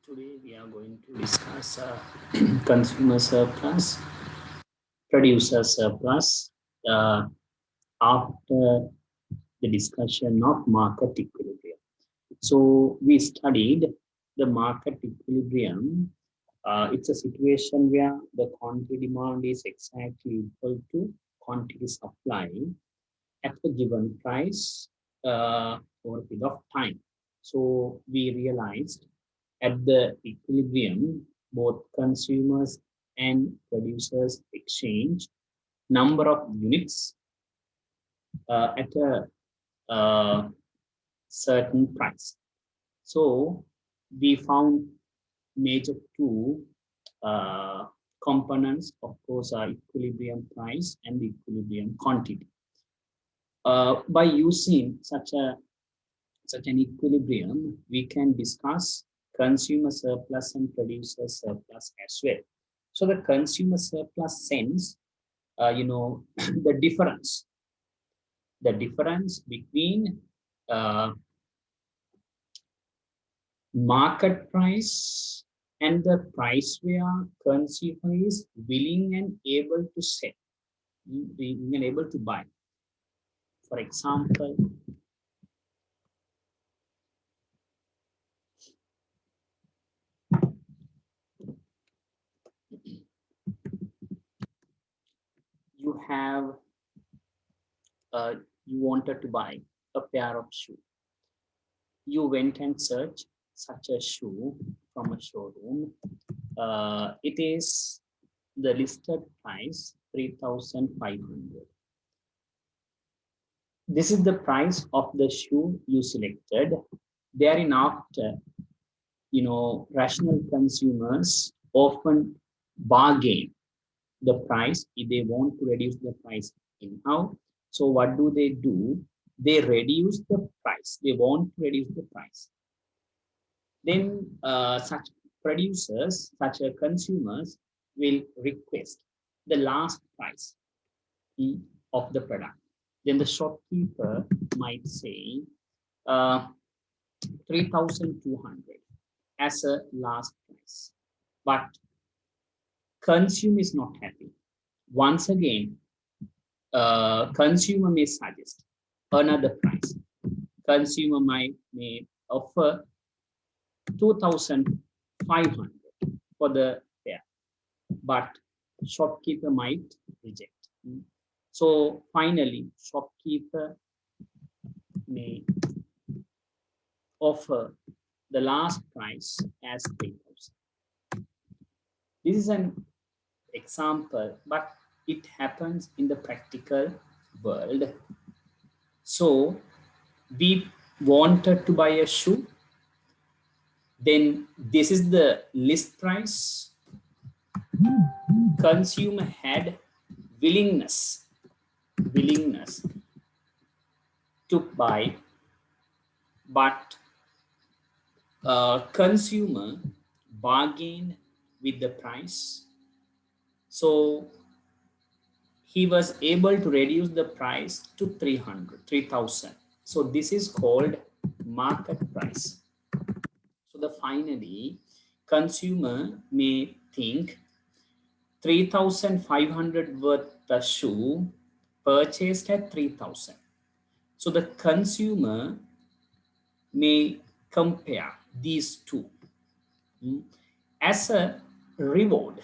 Today we are going to discuss consumer surplus, producer surplus after the discussion of market equilibrium. So we studied the market equilibrium. It's a situation where the quantity demand is exactly equal to quantity supply at a given price over a period of time. So we realized at the equilibrium, both consumers and producers exchange number of units at a certain price. So we found major two uh, components, of course, are equilibrium price and the equilibrium quantity. By using such an equilibrium, we can discuss consumer surplus and producer surplus as well. So the consumer surplus sense, the difference between uh, market price and the price where consumer is willing and able to sell, willing and able to buy. For example, you have you wanted to buy a pair of shoes. You went and searched such a shoe from a showroom. It is the listed price 3,500. This is the price of the shoe you selected. Therein after, rational consumers often bargain the price if they want to reduce the price anyhow. So what do? They reduce the price. They want to reduce the price. Then such producers, such consumers will request the last price of the product. Then the shopkeeper might say uh, 3,200 as a last price. But consumer is not happy. Once again, consumer may suggest another price. Consumer may offer 2,500 for the pair, but shopkeeper might reject. So finally, shopkeeper may offer the last price as 3,000. This is an example, but it happens in the practical world. So we wanted to buy a shoe, then this is the list price. Consumer had willingness to buy, but consumer bargained with the price. So he was able to reduce the price to 3,000. So this is called market price. So the finally, consumer may think 3,500 worth the shoe purchased at 3,000. So the consumer may compare these two as a reward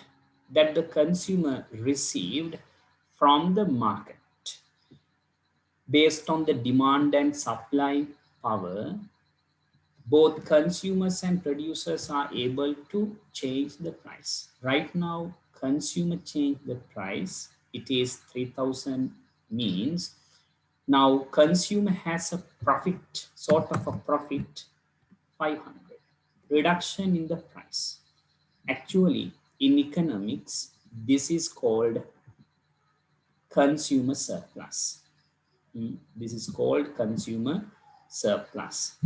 that the consumer received from the market based on the demand and supply power. Both consumers and producers are able to change the price. Right now, consumer change the price. It is 3,000 means now consumer has a profit, sort of a profit, 500. Reduction in the price. Actually, in economics, this is called consumer surplus. This is called consumer surplus.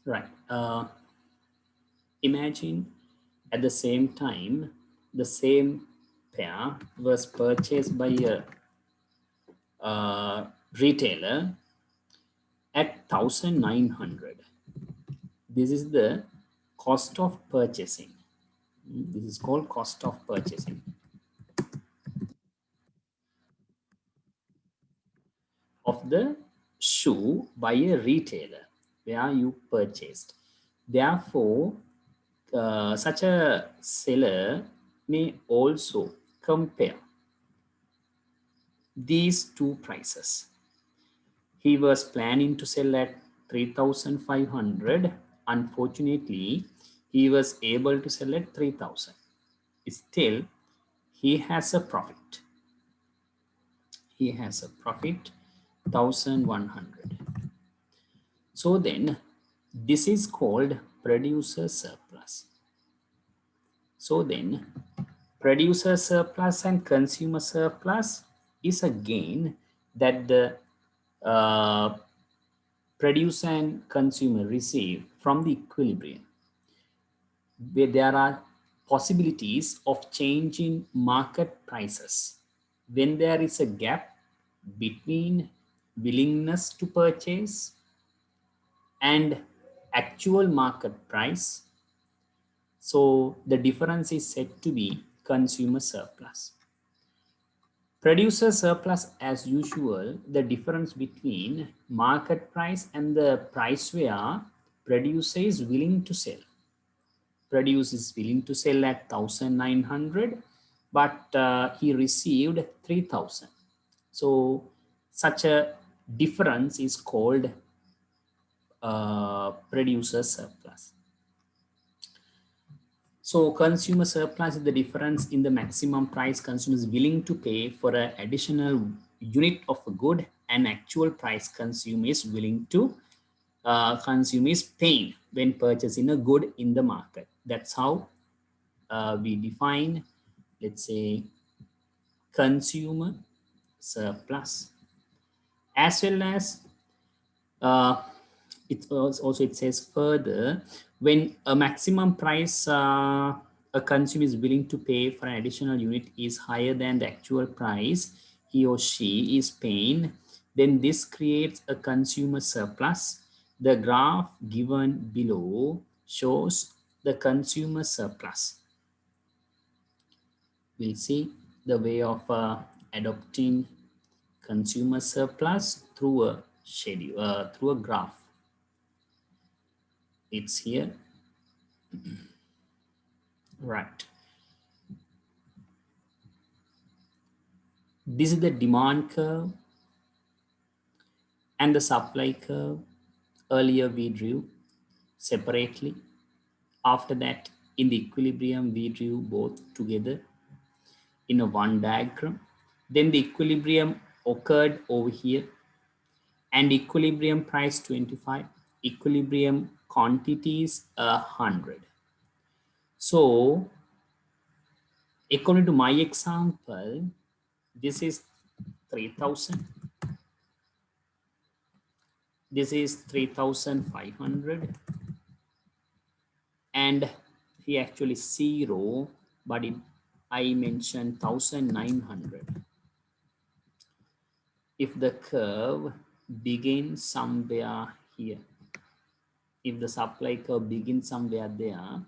Right. Imagine at the same time, the same pair was purchased by a retailer at 1900. This is the cost of purchasing. This is called cost of purchasing of the shoe by a retailer where you purchased. Therefore, such a seller may also compare these two prices. He was planning to sell at 3,500. Unfortunately, he was able to sell at 3,000. Still, he has a profit. He has a profit 1,100. So then, this is called producer surplus. So then, producer surplus and consumer surplus is a gain that the uh, producer and consumer receive from the equilibrium, where there are possibilities of change in market prices when there is a gap between willingness to purchase and actual market price. So the difference is said to be consumer surplus. Producer surplus, as usual, the difference between market price and the price where producer is willing to sell. Producer is willing to sell at 1900, but he received 3000. So such a difference is called producer surplus. So consumer surplus is the difference in the maximum price consumer is willing to pay for an additional unit of a good and actual price consumer is willing to consume is paying when purchasing a good in the market. That's how we define, let's say, consumer surplus. As well as uh, it says further, when a maximum price a consumer is willing to pay for an additional unit is higher than the actual price he or she is paying, then this creates a consumer surplus. The graph given below shows the consumer surplus. We'll see the way of adopting consumer surplus through a schedule, through a graph. It's here. Right. This is the demand curve and the supply curve. Earlier we drew separately. After that, in the equilibrium, we drew both together in a one diagram. Then the equilibrium occurred over here, and equilibrium price 25, equilibrium quantities 100. So according to my example, this is 3000, this is 3500, and he actually zero, but I mentioned 1900. If the curve begins somewhere here, if the supply curve begins somewhere there,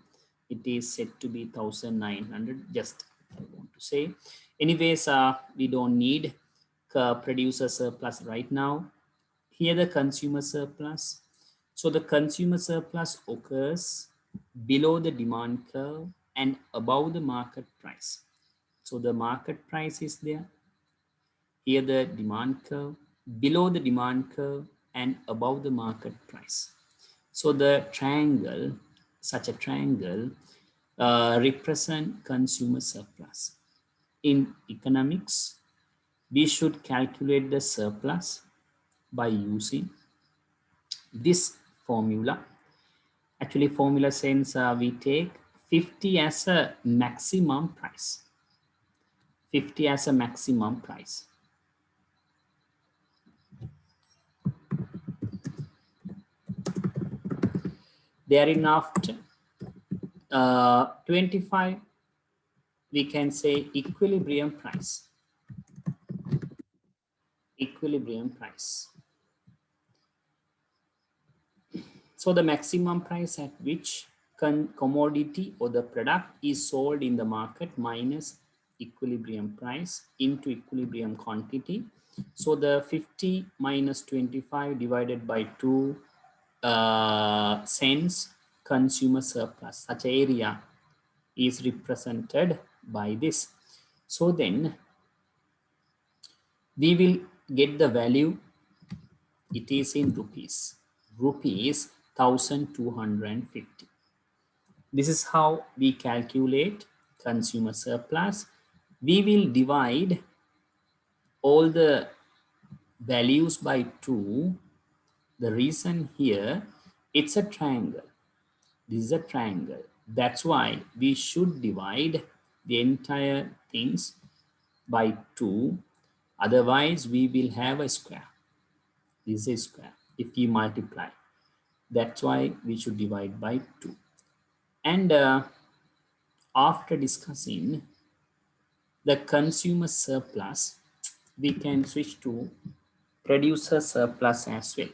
it is said to be 1900. Just I want to say, anyways, we don't need producer surplus right now. Here the consumer surplus. So the consumer surplus occurs below the demand curve and above the market price. So the market price is there. Here the demand curve, below the demand curve and above the market price. So the triangle, such a triangle, represent consumer surplus. In economics, we should calculate the surplus by using this formula. Actually, formula says we take 50 as a maximum price. 50 as a maximum price. Therein after 25, we can say equilibrium price. Equilibrium price. So the maximum price at which commodity or the product is sold in the market minus equilibrium price into equilibrium quantity. So the 50 minus 25 divided by 2 cents consumer surplus. Such area is represented by this. So then we will get the value. It is in rupees. Rupees 1250. This is how we calculate consumer surplus. We will divide all the values by 2. The reason here, it's a triangle. This is a triangle. That's why we should divide the entire things by 2. Otherwise, we will have a square. This is a square if we multiply. That's why we should divide by 2. And after discussing the consumer surplus, we can switch to producer surplus as well.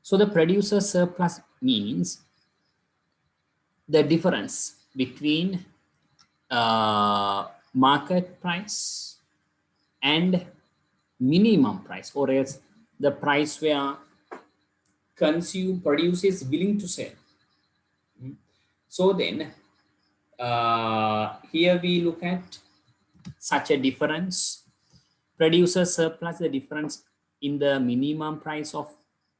So the producer surplus means the difference between market price and minimum price, or else the price where producer is willing to sell. So then here we look at such a difference. Producer surplus, the difference in the minimum price of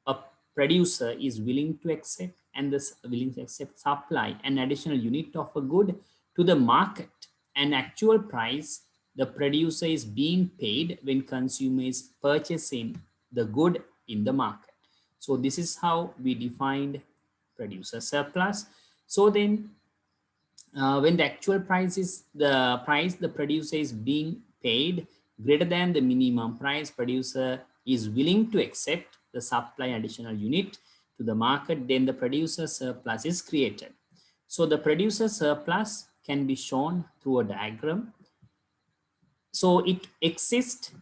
a producer is willing to accept, and this willing to accept supply an additional unit of a good to the market, and actual price the producer is being paid when consumer is purchasing the good in the market. So this is how we defined producer surplus. So then when the actual price is the price the producer is being paid greater than the minimum price, producer is willing to accept the supply additional unit to the market, then the producer surplus is created. So the producer surplus can be shown through a diagram. So it exists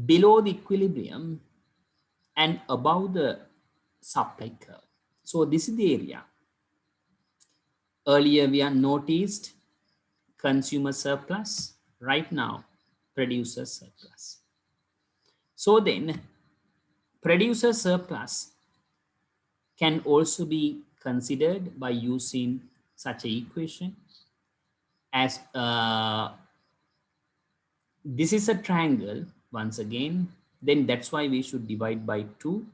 below the equilibrium and above the supply curve. So this is the area. Earlier we are noticed consumer surplus, right now producer surplus. So then producer surplus can also be considered by using such an equation as this is a triangle once again, then that's why we should divide by 2.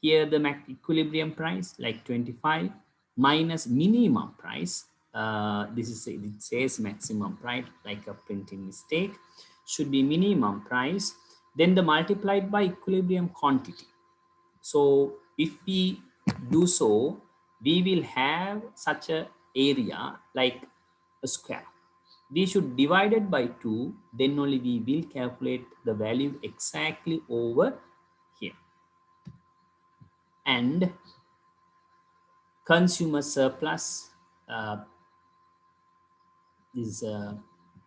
Here the equilibrium price like 25 minus minimum price. This is it says maximum price, like a printing mistake, should be minimum price, then the multiplied by equilibrium quantity. So if we do so, we will have such a area like a square. We should divide it by 2, then only we will calculate the value exactly over here. And consumer surplus, this is a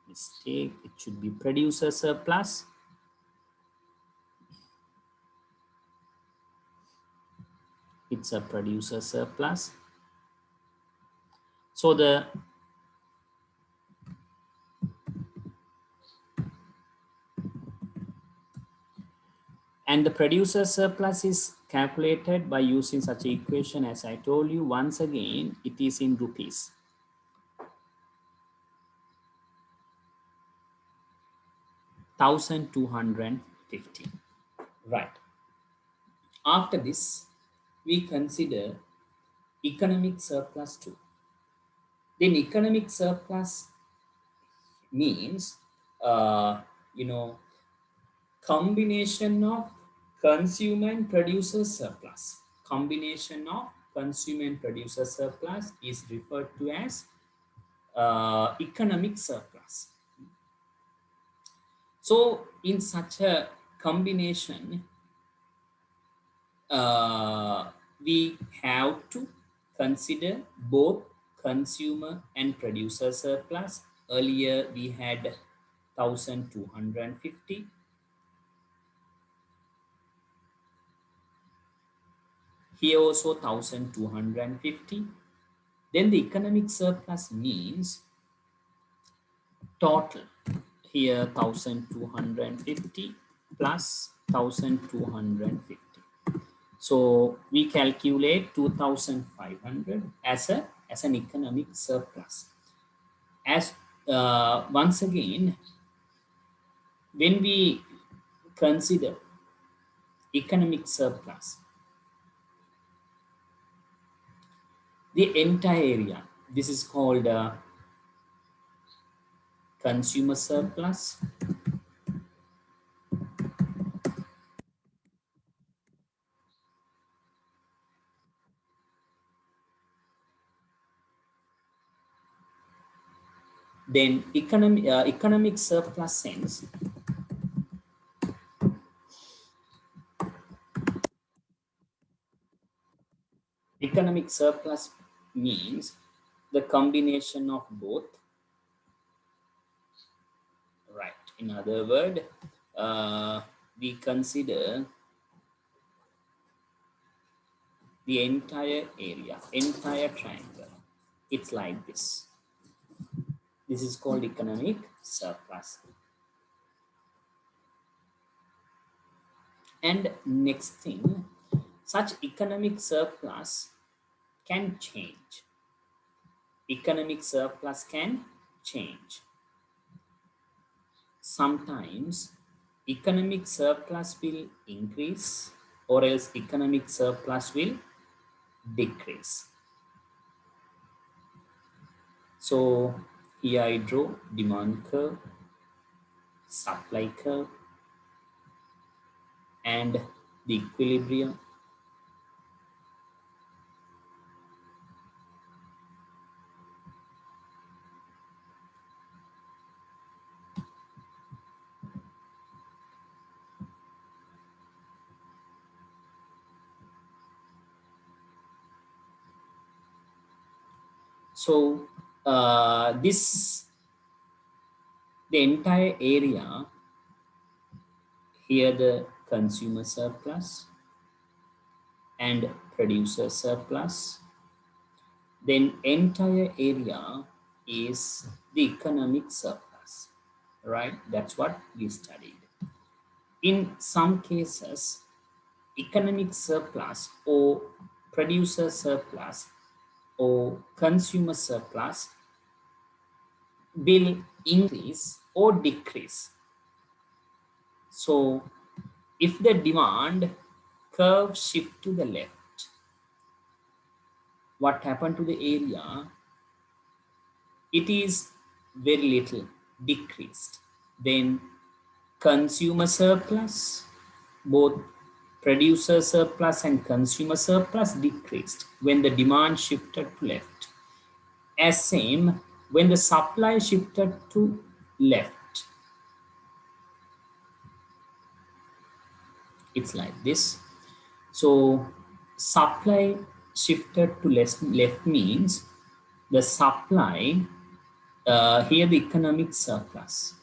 mistake, it should be producer surplus. It's a producer surplus. So the and the producer surplus is calculated by using such an equation as I told you. Once again, it is in rupees. $1,250. Right. After this, we consider economic surplus too. Then economic surplus means, combination of consumer and producer surplus. Combination of consumer and producer surplus is referred to as economic surplus. So in such a combination, we have to consider both consumer and producer surplus. Earlier we had 1250. Here also 1250. Then the economic surplus means total. Here 1250 plus 1250. So we calculate 2500 as an economic surplus. As once again, when we consider economic surplus, the entire area, this is called consumer surplus. Then economic surplus sense, economic surplus means the combination of both, right? In other words, we consider the entire area, entire triangle. It's like this. This is called economic surplus. And next thing, such economic surplus can change. Economic surplus can change. Sometimes economic surplus will increase or else economic surplus will decrease. So here I draw demand curve, supply curve, and the equilibrium. So the entire area, here the consumer surplus and producer surplus, then entire area is the economic surplus, right? That's what we studied. In some cases, economic surplus or producer surplus or consumer surplus will increase or decrease. So if the demand curve shift to the left, what happened to the area? It is very little decreased. Then consumer surplus, both producer surplus and consumer surplus decreased when the demand shifted to left. As same, when the supply shifted to left, it's like this. So supply shifted to left means the supply, here the economic surplus,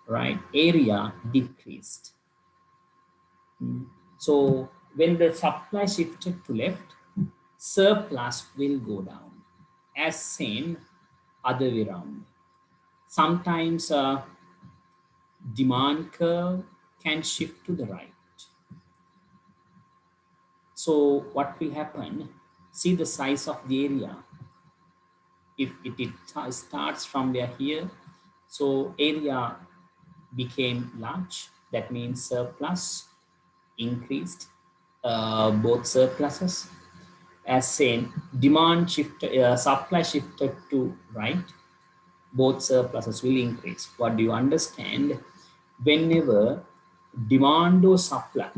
right? Area decreased. So when the supply shifted to left, surplus will go down. As same, other way around. Sometimes demand curve can shift to the right. So what will happen? See the size of the area. If it starts from there here, so area became large. That means surplus increased, both surpluses. As same, demand shifted, supply shifted to right, both surpluses will increase. What do you understand? Whenever demand or supply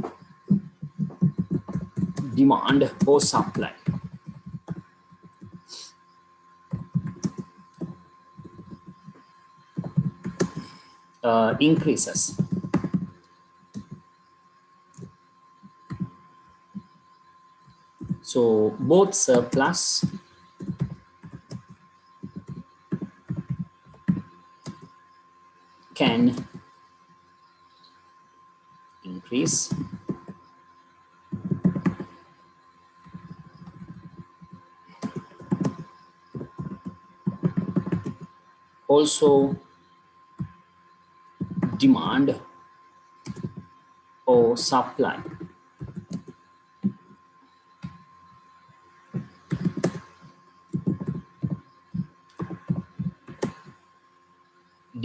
increases, So both surplus can increase, also demand or supply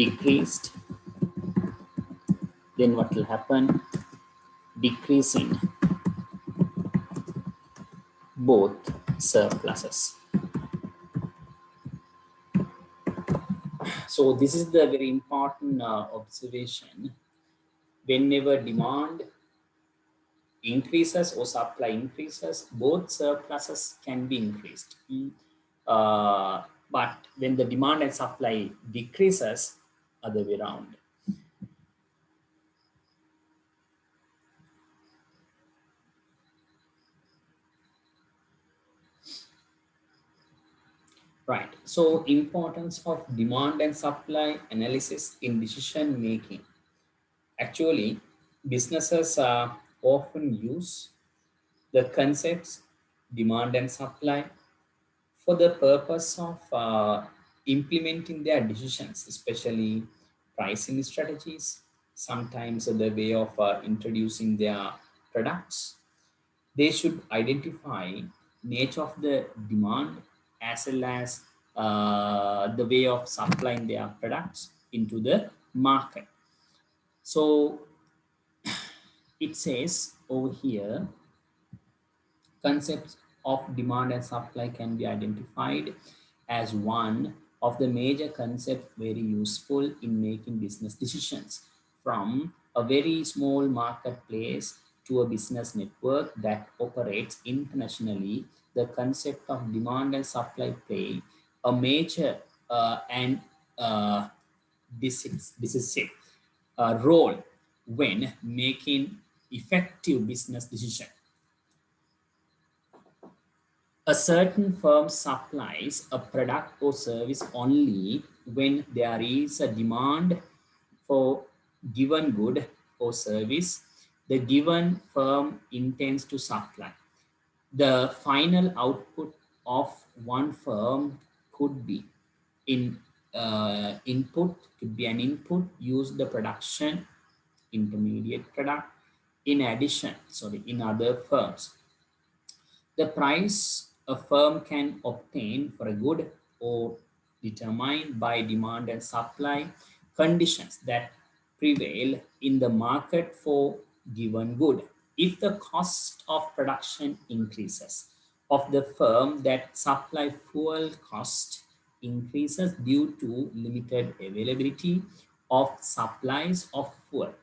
decreased, then what will happen? Decreasing both surpluses. So this is the very important observation. Whenever demand increases or supply increases, both surpluses can be increased. But when the demand and supply decreases, other way around. Right. So importance of demand and supply analysis in decision making. Actually, businesses often use the concepts demand and supply for the purpose of implementing their decisions, especially pricing strategies, sometimes the way of introducing their products. They should identify nature of the demand as well as the way of supplying their products into the market. So it says over here, concepts of demand and supply can be identified as one of the major concepts very useful in making business decisions. From a very small marketplace to a business network that operates internationally, the concept of demand and supply play a major and decisive role when making effective business decisions. A certain firm supplies a product or service only when there is a demand for given good or service the given firm intends to supply. The final output of one firm could be in input, could be an input used the production, intermediate product, in addition, sorry, in other firms. The price a firm can obtain for a good or determined by demand and supply conditions that prevail in the market for given good. If the cost of production increases of the firm that supply fuel cost increases due to limited availability of supplies of fuel,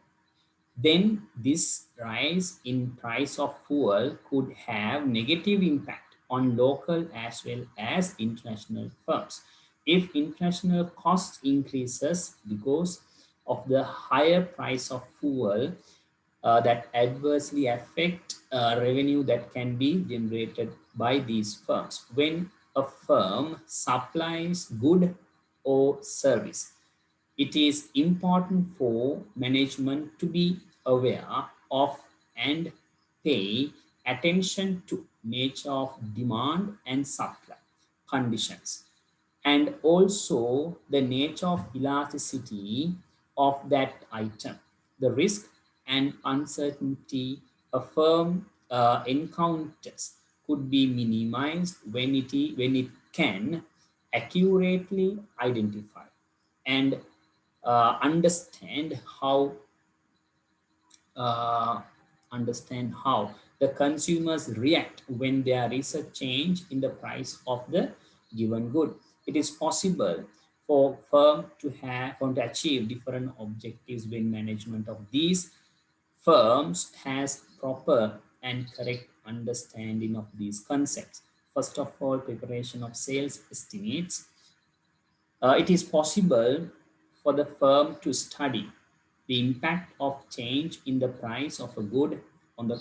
then this rise in price of fuel could have negative impact on local as well as international firms. If international cost increases because of the higher price of fuel, that adversely affect revenue that can be generated by these firms. When a firm supplies good or service, it is important for management to be aware of and pay attention to nature of demand and supply conditions, and also the nature of elasticity of that item. The risk and uncertainty a firm encounters could be minimized when it can accurately identify and uh, understand how the consumers react when there is a change in the price of the given good. It is possible for firm to achieve different objectives when management of these firms has proper and correct understanding of these concepts. First of all, preparation of sales estimates. It is possible for the firm to study the impact of change in the price of a good on the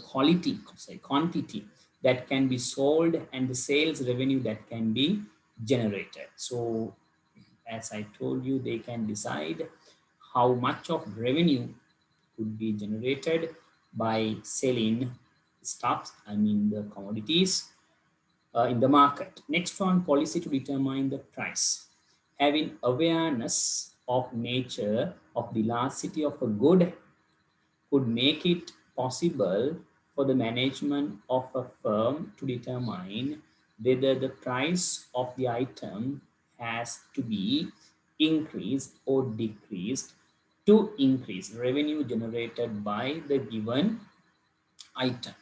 quantity that can be sold and the sales revenue that can be generated. So as I told you, they can decide how much of revenue could be generated by selling stuffs, I mean the commodities in the market. Next one, policy to determine the price. Having awareness of nature of the elasticity of a good could make it possible for the management of a firm to determine whether the price of the item has to be increased or decreased to increase revenue generated by the given item.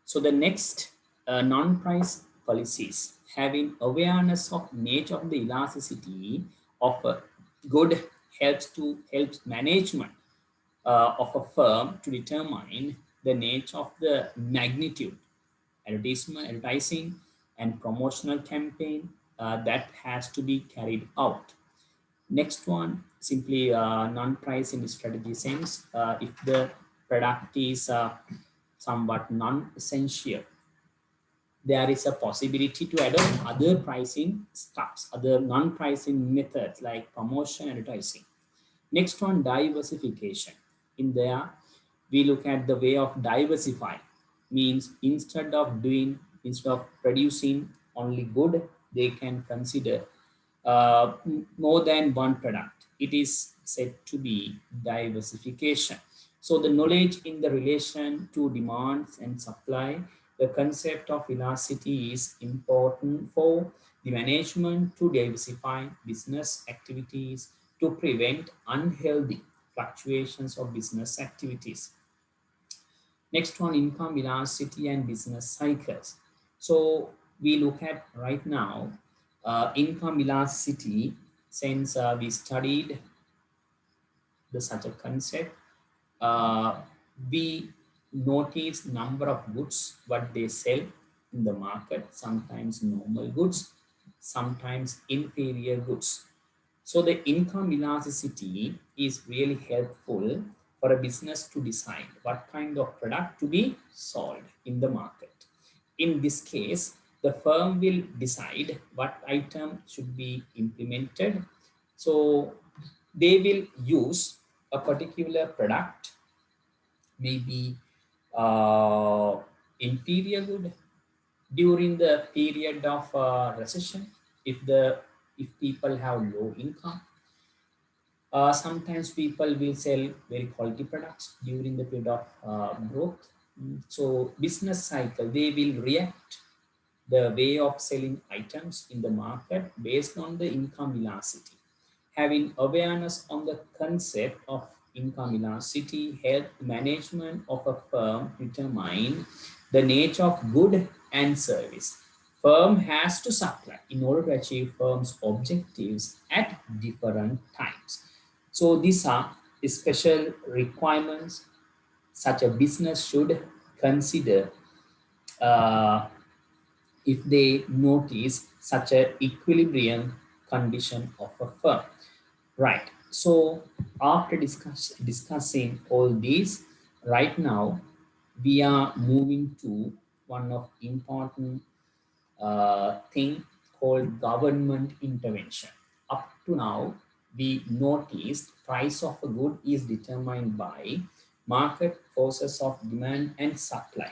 So the next, non-price policies, having awareness of nature of the elasticity of a good helps management of a firm to determine the nature of the magnitude, advertising and promotional campaign that has to be carried out. Next one, simply non-price in the strategy sense. If the product is somewhat non-essential, there is a possibility to adopt other pricing stuffs, other non-pricing methods like promotion advertising. Next one, diversification. In there, we look at the way of diversify. Means instead of producing only good, they can consider more than one product. It is said to be diversification. So the knowledge in the relation to demands and supply, the concept of elasticity is important for the management to diversify business activities to prevent unhealthy fluctuations of business activities. Next one, income elasticity and business cycles. So we look at right now income elasticity since we studied the such a concept. Uh, we notice number of goods what they sell in the market, sometimes normal goods, sometimes inferior goods. So the income elasticity is really helpful for a business to decide what kind of product to be sold in the market. In this case, the firm will decide what item should be implemented. So they will use a particular product, maybe uh, inferior good during the period of recession. If people have low income, sometimes people will sell very quality products during the period of growth. So business cycle, they will react the way of selling items in the market based on the income elasticity. Having awareness on the concept of income elasticity help management of a firm determine the nature of good and service firm has to supply in order to achieve firm's objectives at different times. So these are special requirements such a business should consider uh, if they notice such a equilibrium condition of a firm. Right. So after discussing all these, right now we are moving to one of important thing called government intervention. Up to now, we noticed price of a good is determined by market forces of demand and supply.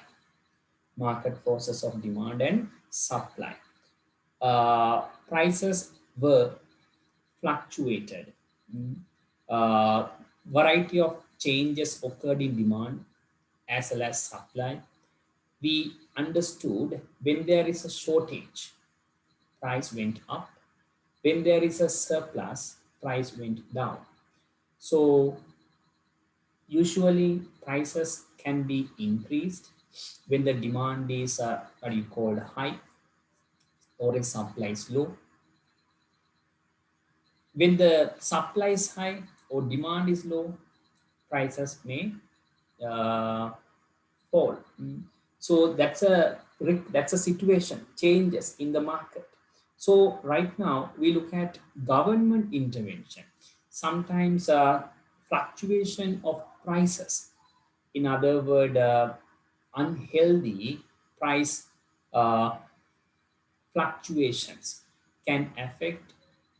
Market forces of demand and supply. Prices were fluctuated. Mm. Uh, Variety of changes occurred in demand as well as supply. We understood when there is a shortage, price went up. When there is a surplus, price went down. So usually prices can be increased when the demand is what you call high or a supply is low. When the supply is high or demand is low, prices may uh, fall. Mm. So that's a situation changes in the market. So right now we look at government intervention. Sometimes fluctuation of prices. In other words, unhealthy price fluctuations can affect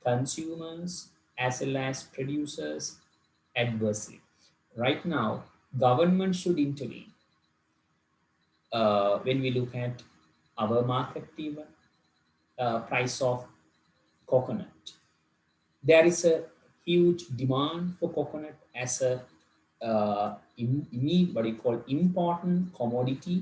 consumers as well as producers adversely. Right now, government should intervene when we look at our market even price of coconut. There is a huge demand for coconut as a what do you call important commodity